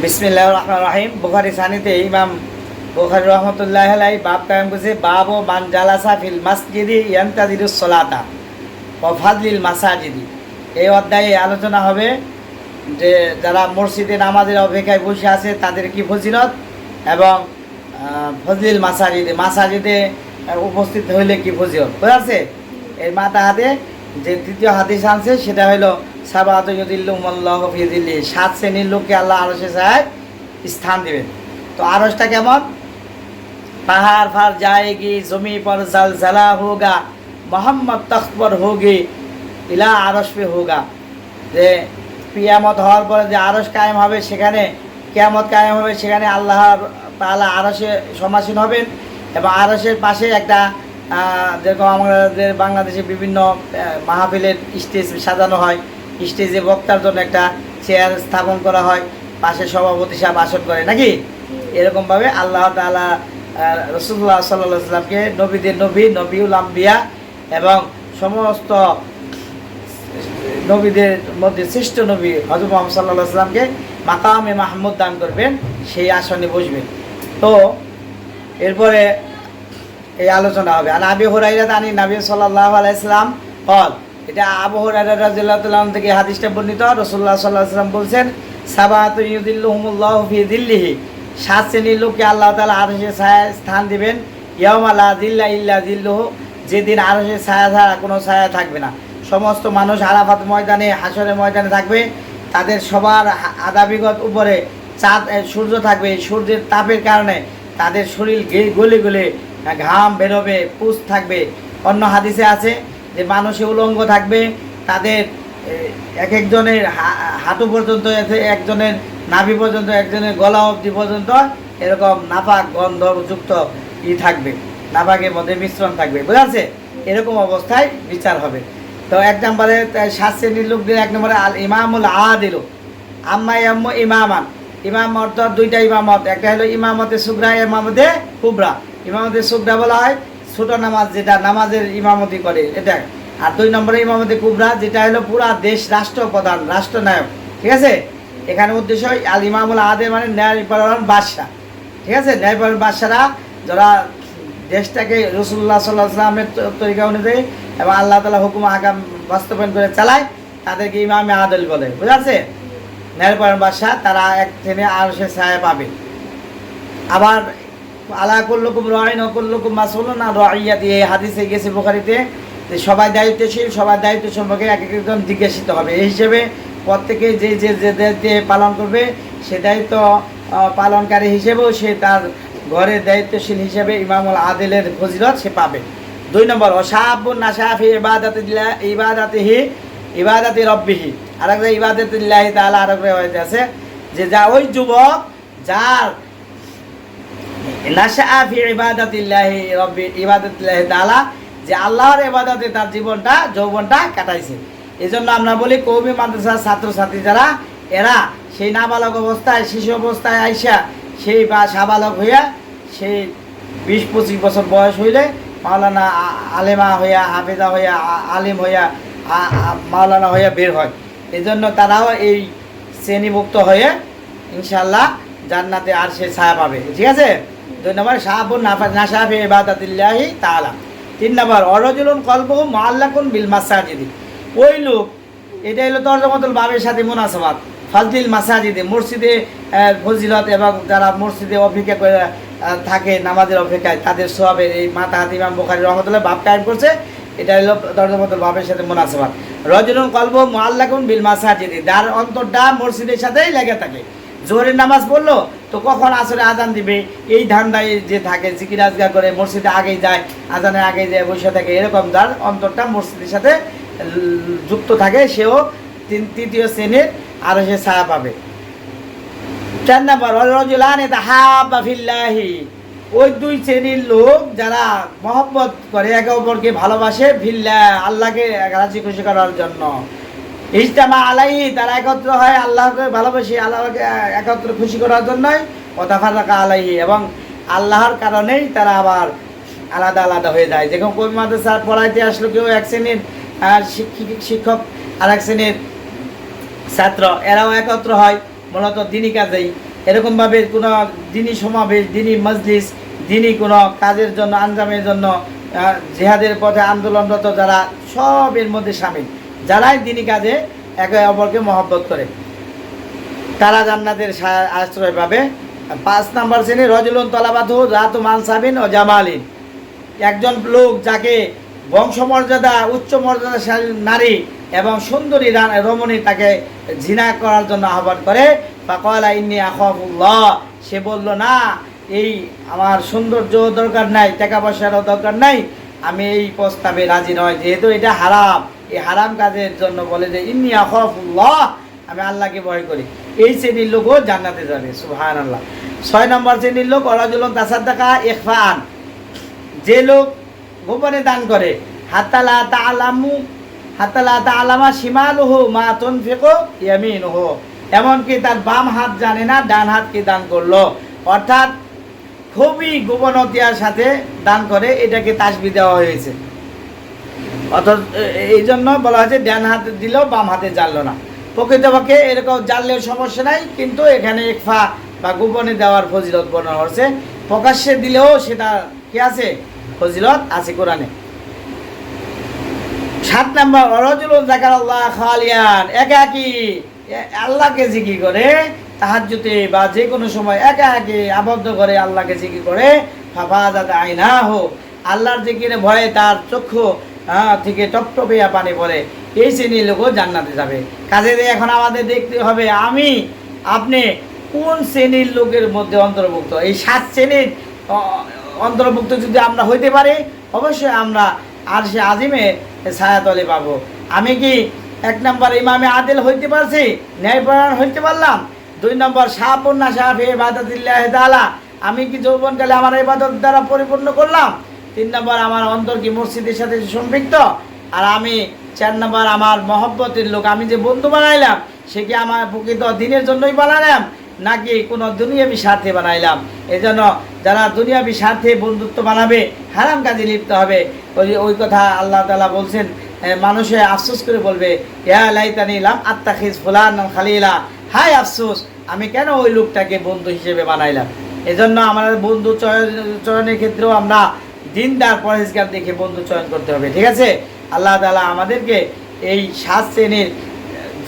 বিসমিল্লাহির রহমানির রহিম। বুখারী সানিতে ইমাম বুখারী রহমাতুল্লাহি আলাইহি বাব কায়েম করেছে, বাবু মান জালাসা ফিল মাসজিদি ইয়ান্তাজিরুস সালাতা ওয়া ফাদলিল মাসাজিদি। এই অধ্যায়ে আলোচনা হবে যে যারা মসজিদে নামাজের অপেক্ষায় বসে আছে তাদের কি ফজিলত এবং ফজলিল মাসাজিদে উপস্থিত হইলে কি ফজিলত বুঝা আছে। এর মাথা হাতে যে তৃতীয় হাদিস আনছে সেটা হলো সাবাতু ইউদিল্লুহুমুল্লাহু ফি যিল্লিহি, 7 শ্রেণীর লোককে আল্লাহ আরশে ছায়ায় স্থান দিবেন। তো আরশটা কেমন? পাহাড় ফার যায়গি, জমি পর জলজলা হোগা, মোহাম্মদ তখ্ত পর হোগি, ইলা আরশ পে হোগা। যে কিয়ামত হওয়ার পরে যে আরশ কায়েম হবে, সেখানে কিয়ামত কায়েম হবে, সেখানে আল্লাহ তাআলা আরশে সমাসীন হবেন এবং আরশের পাশে একটা যেরকম আমাদের বাংলাদেশে বিভিন্ন মাহফিলের স্টেজ সাজানো হয়, স্টেজে বক্তার জন্য একটা চেয়ার স্থাপন করা হয়, পাশে সভাপতি সাহেব আসন করে নাকি। এরকমভাবে আল্লাহ তাআলা রাসূলুল্লাহ সাল্লাল্লাহু আলাইহি ওয়াসাল্লামকে নবীদের নবী, নবিউল আম্বিয়া এবং সমস্ত নবীদের মধ্যে শ্রেষ্ঠ নবী হযরত মুহাম্মদ সাল্লাল্লাহু আলাইহি ওয়াসাল্লামকে মাকামে মাহমুদ দান করবেন, সেই আসনে বসবেন। তো এরপরে এই আলোচনা হবে। আর আবি হুরায়রা আনি নবী সাল্লাল্লাহু আলাইহি ওয়াসাল্লাম বল, এটা আবু হুরায়রা রাদিয়াল্লাহু তাআলা থেকে হাদিসটা বর্ণিত। রাসূলুল্লাহ সাল্লাল্লাহু আলাইহি ওয়াসাল্লাম বলেন, সাবাতু ইউদিল্লুহুমুল্লাহু ফি যিল্লিহি, 7 শ্রেণীর লোককে আল্লাহ তাআলা আরশের ছায়ায় স্থান দিবেন। ইয়াউমা লা যিল্লা ইল্লা যিল্লুহু, যেদিন আরশের ছায়া ছাড়া কোনো ছায়া থাকবে না। সমস্ত মানুষ আরাফাত ময়দানে, হাসরের ময়দানে থাকবে। তাদের সবার আদাবিগত উপরে চাঁদ সূর্য থাকবে। সূর্যের তাপের কারণে তাদের শরীর গলে গলে ঘাম বেরোবে, পুষ থাকবে। অন্য হাদিসে আছে যে মানুষে উলঙ্গ থাকবে, তাদের এক একজনের হাঁটু পর্যন্ত, একজনের নাভি পর্যন্ত, একজনের গলা অবধি পর্যন্ত এরকম নাপাক গন্ধযুক্ত থাকবে, নাপাকের মধ্যে মিশ্রণ থাকবে, বুঝা আছে। এরকম অবস্থায় বিচার হবে। তো 1 নম্বরে 7 শ্রেণীর লোকদের 1 নম্বরে আল ইমামুল আদিলু আম্মা ইয়াম্মু ইমামান। ইমাম অর্থাৎ 2টা ইমামত, একটা হলো ইমামতে সুগরা, ইমামতে কুবরা। ইমামতে সুগরা বলা হয় ছোট নামাজ, যেটা নামাজের ইমামতি করে এটা। আর 2 নম্বরে ইমামতে কুবরা, যেটা হলো পুরা দেশ রাষ্ট্রপ্রধান, রাষ্ট্রনায়ক, ঠিক আছে। এখানে উদ্দেশ্য আল ইমামুল আদিল মানে ন্যায়পরায়ণ বাদশাহ, ঠিক আছে। ন্যায়পরায়ণ বাদশারা যারা দেশটাকে রাসূলুল্লাহ সাল্লাল্লাহু আলাইহি ওয়াসাল্লামের তরিকা অনুযায়ী এবং আল্লাহ তাআলা হুকুম আহকাম বাস্তবায়ন করে চালায়, তাদেরকে ইমামে আদিল বলে, বুঝা আছে। ন্যায়পরায়ণ বাদশাহ, তারা এক শ্রেণী আরশের ছায়া পাবে। আবার আলা কুল্লুকুম রাইন ওয়া কুল্লুকুম মাসউলুন আন রাইয়াতি, এই হাদিসে গেছে বুখারীতে যে সবাই দায়িত্বশীল, সবার দায়িত্ব সম্পর্কে এক একজন জিজ্ঞাসিত হবে। এই হিসেবে প্রত্যেকে যে যে যে দায়িত্ব পালন করবে, সে দায়িত্ব পালনকারী হিসেবেও সে তার ঘরের দায়িত্বশীল হিসেবে ইমামুল আদিলের ফজিলত সে পাবে। 2 নম্বর ওয়াশাবুন নাশা ফি ইবাদাতি রাব্বিহি, আর একটা ইবাদাতিল্লাহি তাআলা, আর একটা হয়ে আছে যে যা ওই যুবক যার নাশা ফি ইবাদাতিল্লাহি তাআলা, যে আল্লাহর ইবাদতে তার জীবনটা যৌবনটা কাটাইছে। এজন্য আমরা বলি কওমি মাদ্রাসার ছাত্রছাত্রী যারা, এরা সেই নাবালক অবস্থায়, শিশু অবস্থায় আইসা সেই বা সাবালক হইয়া সেই 20-25 বছর বয়স হইলে মাওলানা আলেমা হইয়া, হাফেজা হইয়া, আলিম হইয়া, মাওলানা হইয়া বের হয়। এজন্য তারাও এই শ্রেণীভুক্ত হয়ে ইনশাআল্লাহ জান্নাতে আরশের ছায়া পাবে, ঠিক আছে। 2 নম্বর শাবুন নাশা ফি ইবাদাতিল্লাহি তাআলা। 3 নম্বর অরজুলুন কলবুহু মুআল্লাকুন বিল মাসাজিদি, ওই লোক, এটা হলো তরজমাতুল বাবের সাথে মুনাসাবাত। ফাজলিল মাসাজিদে, মসজিদে ফজিলত এবং যারা মসজিদে অপেক্ষা করে থাকে নামাজের অপেক্ষায়, তাদের সওয়াবের এই মাতা হাত ইমাম বুখারী রাহমাতুল্লাহ বাব কায়েম করছে। এটা হলো তরজমাতুল বাবের সাথে মুনাসাবাত। রাজুলুন কলবুহু মুআল্লাকুন বিল মাসাজিদি, যার অন্তরটা মসজিদের সাথেই লেগে থাকে। জোহরের নামাজ পড়লো তো কখন আসরে আজান দিবে, এই ধান্দায় যে থাকে, জিকির আজগার করে মসজিদে আগেই যায়, আজানের আগেই যায়, বসে থাকে, এরকম যার অন্তরটা মসজিদের সাথে যুক্ত থাকে, সেও 3য় শ্রেণীর আরশের ছায়া পাবে। 4 নম্বর রাজুলান তাহাব্বা ফিল্লাহি, ওই 2 শ্রেণীর লোক যারা মহব্বত করে, একে অপরকে ভালোবাসে, ফিল্লাহ আল্লাহকে রাজি খুশি করার জন্য। ইজতামা আলাইহি, তারা একত্র হয় আল্লাহকে ভালোবাসি, আল্লাহকে একত্র খুশি করার জন্যই। ওয়াতাফাররাকা আলাইহি, এবং আল্লাহর কারণেই তারা আবার আলাদা আলাদা হয়ে যায়। যেরকম কবি মাদ্রাসা পড়াইতে আসলো কেউ 1 শ্রেণীর শিক্ষক আর 1 শ্রেণীর ছাত্র, এরাও একত্র হয় মূলত দিনী কাজেই। এরকমভাবে কোনো দিনী সমাবেশ, দিনী মজলিস, দিনী কোনো কাজের জন্য, আঞ্জামের জন্য, জিহাদের পথে আন্দোলনরত যারা, সব এর মধ্যে সামিল। যারাই দিনী কাজে একে অপরকে মহব্বত করে তারা জান্নাতের আশ্রয় পাবে। 5 নম্বর শ্রেণী রজুলুন তলাবাতু রাতু মানসাবিন ও জামালিন, একজন লোক যাকে বংশমর্যাদা, উচ্চ মর্যাদাশালী নারী এবং সুন্দরী রমণী তাকে জিনা করার জন্য আহ্বান করে। ফাকালা ইন্নী আখাফুল্লাহ, সে বলল না, এই আমার সৌন্দর্য দরকার নাই, টাকা পয়সারও দরকার নাই, আমি এই প্রস্তাবে রাজি নয়, যেহেতু এটা হারাম। এই হারাম কাজের জন্য বলে যে ইন্নী আখাফুল্লাহ, আমি আল্লাহকে ভয় করি। এই শ্রেণীর লোকও জান্নাতে যাবে, সুবহানাল্লাহ। 6 নম্বর শ্রেণীর লোক রাজুলুন তাসাদ্দাকা ইখফাআন, যে লোক গোপনে দান করে। হাত্তা লা তাআলামা শিমালুহু মা তুনফিকু ইয়ামিনুহু, এমনকি তার বাম হাত জানে না ডান হাত কি দান করলো, অর্থাৎ খুবই গোপনতার সাথে দান করে, এটাকে তাসবিহ দেওয়া হয়েছে। অর্থাৎ এই জন্য বলা হয়েছে ডান হাতে দিলেও বাম হাতে জানলো না। প্রকৃতপক্ষে এরকম জানলেও সমস্যা নাই, কিন্তু এখানে ইখফা বা গোপনে দেওয়ার ফজিলত বর্ণনা হচ্ছে। প্রকাশ্যে দিলেও সেটা কি আছে, ফজিলত আছে কোরআনে। 7 নম্বর রাজুলুন যাকারাল্লাহ খালিয়ান, একাকী আল্লাহকে জিকির করে, তাহাজ্জুদে বা যে কোনো সময় একাকী আবদ্ধ করে আল্লাহকে জিকির করে। ফাফাজাত আইনাহু, আল্লাহর জিকিরে ভয়ে তার চক্ষু থেকে টপটপিয়া পানি পড়ে। এই শ্রেণীর লোকও জান্নাতে যাবে। কাজে এখন আমাদের দেখতে হবে আমি আপনি কোন শ্রেণীর লোকের মধ্যে অন্তর্ভুক্ত। এই 7 শ্রেণীর অন্তর্ভুক্ত যদি আমরা হইতে পারি, অবশ্যই আমরা আরশে আজিমে ছায়াতলে পাবো। আমি কি 1 নম্বর ইমামে আদিল হইতে পারছি, ন্যায়পরায়ণ হইতে পারলাম? 2 নম্বর শাহপুন্না শাহফি ইবাদাতিল্লাহ তাআলা, আমি কি যৌবনকালে আমার ইবাদত দ্বারা পরিপূর্ণ করলাম? 3 নম্বর আমার অন্তর কি মসজিদের সাথে সম্পৃক্ত? আর আমি 4 নম্বর আমার মহব্বতের লোক, আমি যে বন্ধু বানাইলাম সে কি আমার প্রকৃত দিনের জন্যই বানালাম নাকি কোনো দুনিয়াবি স্বার্থে বানাইলাম? এই জন্য যারা দুনিয়াবি স্বার্থে বন্ধুত্ব বানাবে হারাম কাজে লিপ্ত হবে। ওই কথা আল্লাহ তাআলা বলছেন, মানুষে আফসোস করে বলবে, ইয়া লাইতানি লাম আত্তাখিজ ফুলানান খালিলা, হায় আফসোস, আমি কেন ওই লোকটাকে বন্ধু হিসেবে বানাইলাম। এজন্য আমাদের বন্ধু চয়নের ক্ষেত্রেও আমরা দিনদার পরহেজগার দেখে বন্ধু চয়ন করতে হবে, ঠিক আছে? আল্লাহ তাআলা আমাদেরকে এই 7 শ্রেণীর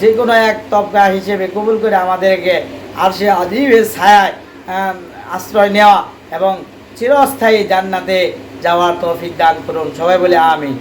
যে কোনো এক তবকা হিসেবে কবুল করে আমাদেরকে আরশে আজিমের ছায়ায় আশ্রয় নেওয়া এবং চিরস্থায়ী জান্নাতে যাওয়ার তৌফিক দান করুন। সবাই বলে আমিন।